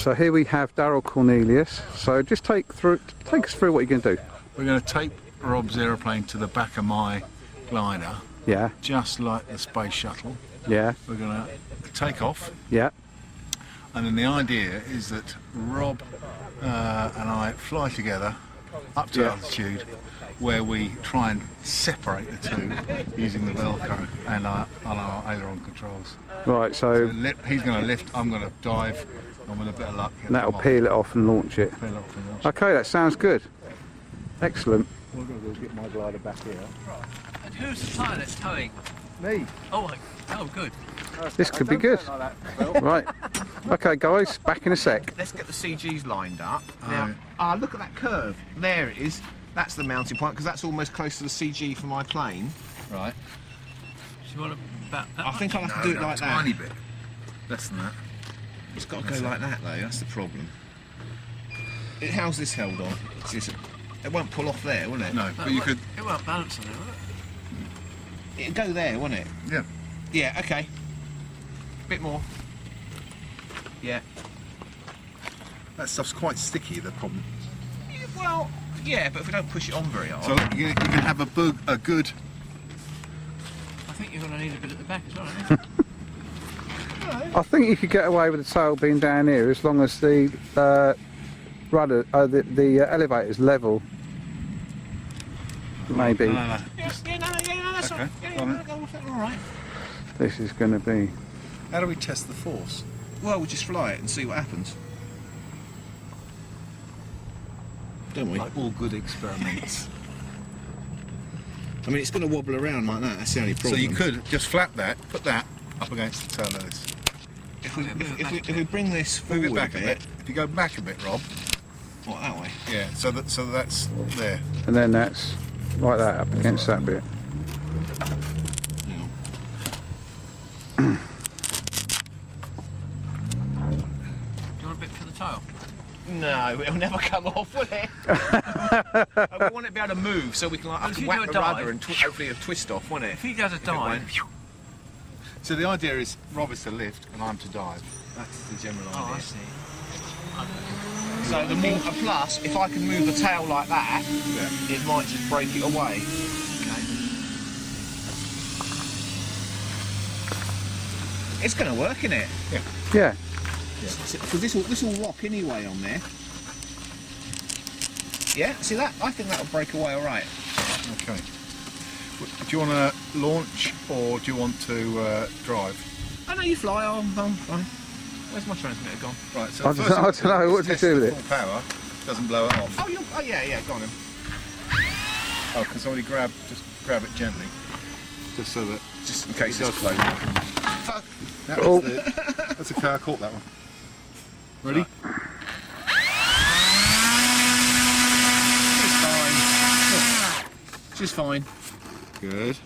So here we have Daryl Cornelius. So just take us through what you're going to do. We're going to tape Rob's aeroplane to the back of my glider. Yeah. Just like the space shuttle. Yeah. We're going to take off. Yeah. And then the idea is that Rob and I fly together up to altitude, where we try and separate the two using the Velcro and our aileron controls. Right, so he's going to lift, I'm going to dive, and with a bit of luck, that'll peel it off and launch it. Okay, that sounds good. Excellent. What I'm going to do is get my glider back here. And who's the pilot that's towing? Me. Oh, good. This could be good. Right. Okay, guys, back in a sec. Let's get the CGs lined up. Now, look at that curve. There it is. That's the mounting point, because that's almost close to the CG for my plane. Right. So you want about that I think I'll have to do it like that. Tiny bit. Less than that. It's got to go like that, though. That's the problem. How's this held on? It won't pull off there, will it? No, but you could... It won't balance on it, will it? It'd go there, won't it? Yeah. Yeah, okay. Bit more. Yeah. That stuff's quite sticky, the problem. Yeah, well, yeah, but if we don't push it on very hard... So you can have a good... I think you're going to need a bit at the back as well, aren't you? I think you could get away with the tail being down here as long as the rudder, the elevator's level. Maybe. No, that's okay. All right. This is going to be... How do we test the force? Well, we'll just fly it and see what happens. Don't we? Like all good experiments. I mean, it's going to wobble around like that. That's the only problem. So you could just flap that, put that up against the tail of this. If we bring this forward Move it back a bit. If you go back a bit, Rob. What, that way? Yeah. So that's there. And then that's like that up against that bit. Do you want a bit for the tail? No, it'll never come off, will it? I want it to be able to move so we can like whack the rudder and hopefully it'll twist off, won't it? If he does a dive... So the idea is Rob is to lift and I'm to dive. That's the general idea. Oh, I see. So the more, plus, if I can move the tail like that, it might just break it away. Okay. It's going to work, isn't it? Yeah. Because this will rock anyway on there. Yeah, see that? I think that'll break away all right. Okay. Do you want to launch or do you want to drive? I know you fly. I'm fine. Where's my transmitter gone? Right. So I don't know. What do you do with it? Full power doesn't blow it off. Oh yeah, go on then. Oh, can somebody just grab it gently, just so that Just in case it does flow. That's okay. I caught that one. Ready? She's fine. Good.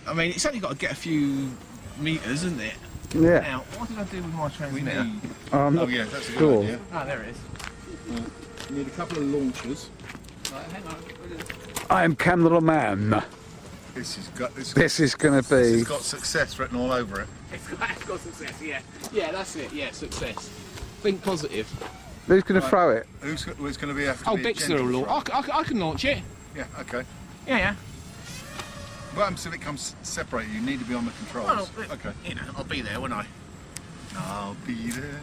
I mean, it's only got to get a few meters, isn't it? Yeah. Now, what did I do with my transmitter? Oh Yeah, that's a good Sure. idea. Ah, there it is. You need a couple of launchers. Right, hang on. I am Cam Little Man. This is going to be... It's got success written all over it. It's got success, yeah. Yeah, that's it, yeah, success. Think positive. Who's going to throw it? It's going to be... Oh, Bixler will launch. I can launch it. Yeah, okay. Yeah. What happens if it comes separated? You need to be on the controls. Well, okay. You know, I'll be there, won't I? I'll be there.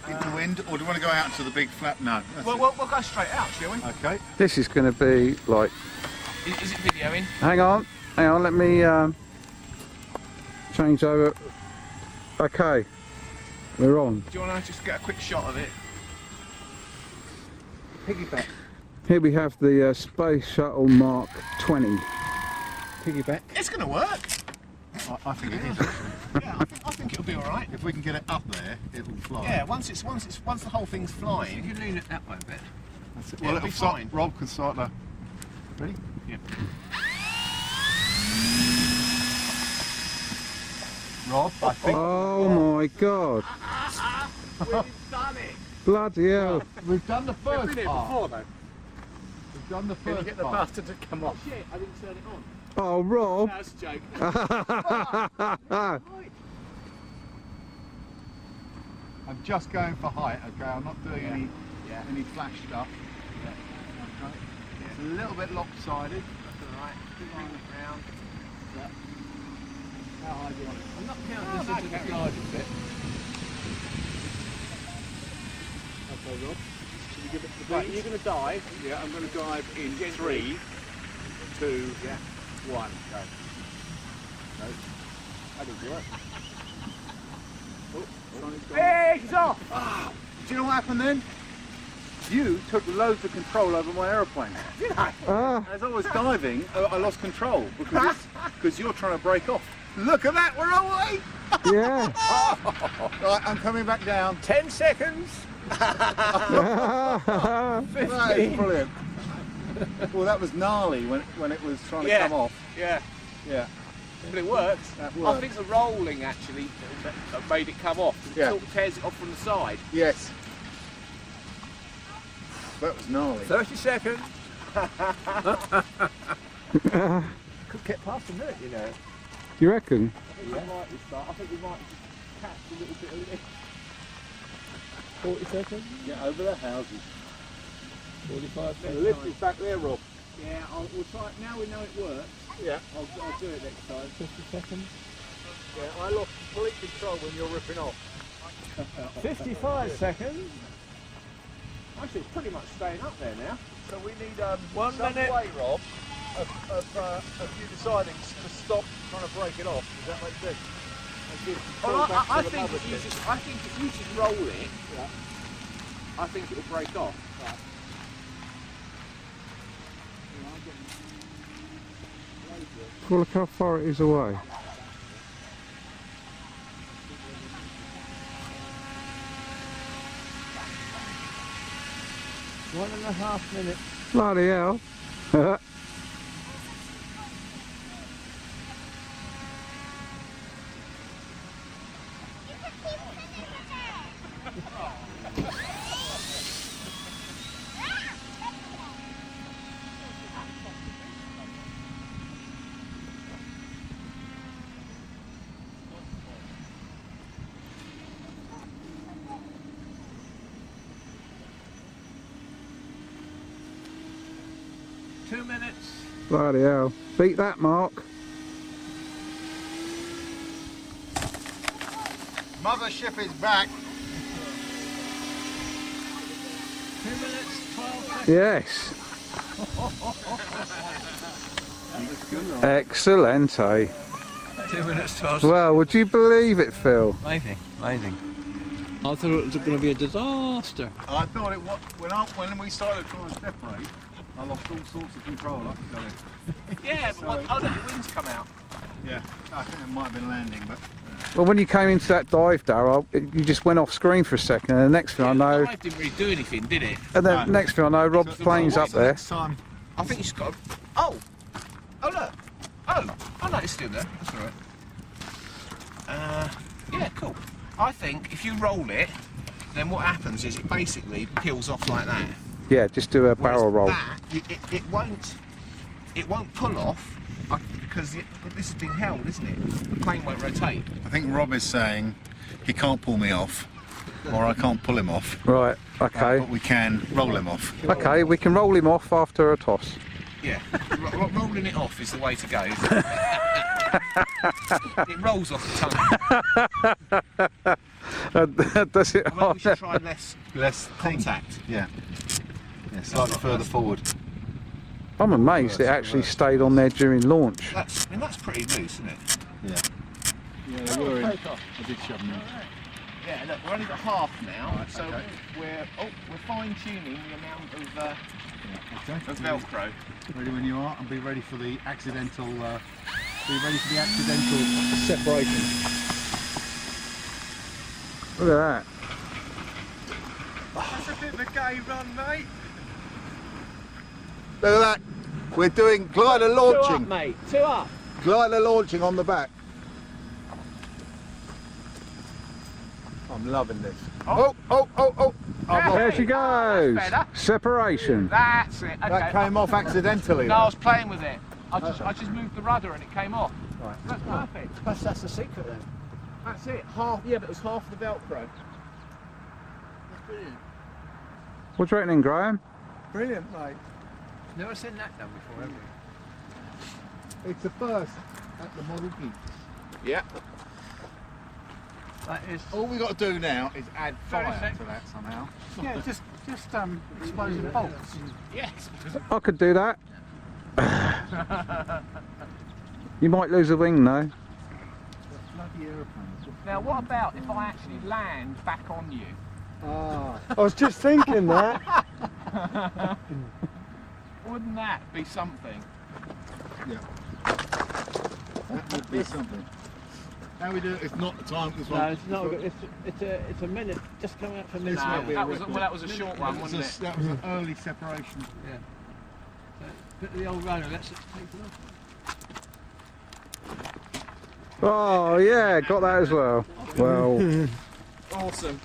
In the wind, or do you want to go out to the big flat? No. We'll go straight out, shall we? Okay. This is going to be like... Is it videoing? Hang on, let me change over. Okay, we're on. Do you want to just get a quick shot of it? Piggyback. Here we have the Space Shuttle Mark 20. Piggyback. It's going to work. I think it is. Yeah, I think it'll be all right. If we can get it up there, it will fly. Yeah, once the whole thing's flying. You can lean it that way a bit. That's it. Well, Well, it'll be start, fine. Rob can start now. Ready? Yeah. Rob, I think Oh my God! We've done it. Bloody hell! we've done the first part. before though. We've done the Can you first get the part. bastard to come off? Shit, I didn't turn it on. Oh, Rob! That's a joke. I'm just going for height, okay? I'm not doing any flash stuff. Okay. It's a little bit lopsided. That's alright. Bring it round. How high do you want it? I'm not counting this into the garden bit. Okay, Rob. Should we give it the Right, you're going to dive. Yeah, I'm going to dive in Gently. 3, 2, 1. Go. No. That didn't work. Hey, he's off! Oh, do you know what happened then? You took loads of control over my aeroplane. Did I? As I was diving, I lost control because you're trying to break off. Look at that, we're away! Yeah. Right, I'm coming back down. 10 seconds. That is brilliant. Well, that was gnarly when it was trying to come off. Yeah. Yeah. But it works. That I worked. think the rolling actually made it come off. It Yeah. sort of tears it off from the side. Yes. That was gnarly. 30 seconds. Could get past a minute, you know. You reckon? I think we might just catch a little bit of it. 40 seconds? Get over the houses. 45 The lift is back there, Rob. Yeah, we'll try it. Now we know it works. Yeah. I'll do it next time. 50 seconds. Yeah, I lost complete control when you're ripping off. 55 seconds. Actually, it's pretty much staying up there now. So we need 1 some minute. way, Rob, of you deciding to stop trying to break it off. Does that make sense? And give control Well, back I to the think mother if you stick. just, I think if you just roll it, Yeah. I think it'll break off. Right. Well, look how far it is away. One and a half minutes. Bloody hell. Bloody hell. Beat that, Mark. Mothership is back. 2 minutes, 12 seconds. Yes. Excellent, eh? 2 minutes, 12 seconds. Well, would you believe it, Phil? Amazing, amazing. I thought it was going to be a disaster. I thought it was when we started trying to separate. I lost all sorts of control. I can tell you. Yeah, but oh, look, the wind's come out. Yeah, I think it might have been landing, but. Well, when you came into that dive, Darryl, you just went off screen for a second, and the next thing I know, The dive didn't really do anything, did it? and then next thing I know, Rob's plane's up there. Next time. I think it's got. Oh look. Oh no, it's still there. That's all right. Yeah, cool. I think if you roll it, then what happens is it basically peels off like that. Yeah, just do a barrel roll. That, it won't pull off because this is being held, isn't it? The plane won't rotate. I think Rob is saying he can't pull me off, or I can't pull him off. Right, okay. But we can roll him off. Okay, we can roll him off after a toss. Yeah, rolling it off is the way to go, isn't it? It rolls off the tongue. Does it? Maybe we should try less thing. contact. Yeah. Yeah, slightly further forward. I'm amazed it actually stayed on there during launch. I mean, that's pretty loose, isn't it? Yeah. Yeah, they were in. I did shove them in. Yeah, look, we've only got half now, Right, so okay. we're fine tuning the amount of Velcro. Ready when you are, and be ready for the accidental. Be ready for the accidental separation. Look at that. That's a bit of a gay run, mate. Look at that. We're doing glider launching. Mate. 2 up. Glider launching on the back. I'm loving this. Oh. There she goes. That's better. Separation. That's it. Okay. That came off accidentally. No, I was playing with it. I just moved the rudder and it came off. Right. That's perfect. That's the secret then. That's it. Half. Yeah, but it was half the Velcro. Brilliant. What do you reckon, then, Graham? Brilliant, mate. Never seen that done before, have we? It's the first at the Model Geeks. Yeah. That is. All we got to do now is add 30 fire seconds. to that somehow. Yeah, just explode the bolts. Yes. I could do that. You might lose a wing though. Bloody aeroplanes. Now, what about if I actually land back on you? Ah. I was just thinking that. Wouldn't that be something? Yeah. That would be something. How we do it? It's not the time. This No, one. it's not. It's a minute. Just coming up for a minute. This might be a That was record. that was a short one, wasn't it? That was an early separation. Yeah. So, bit of the old roller. Let's take it off. Oh yeah, got that as well. Well. Awesome.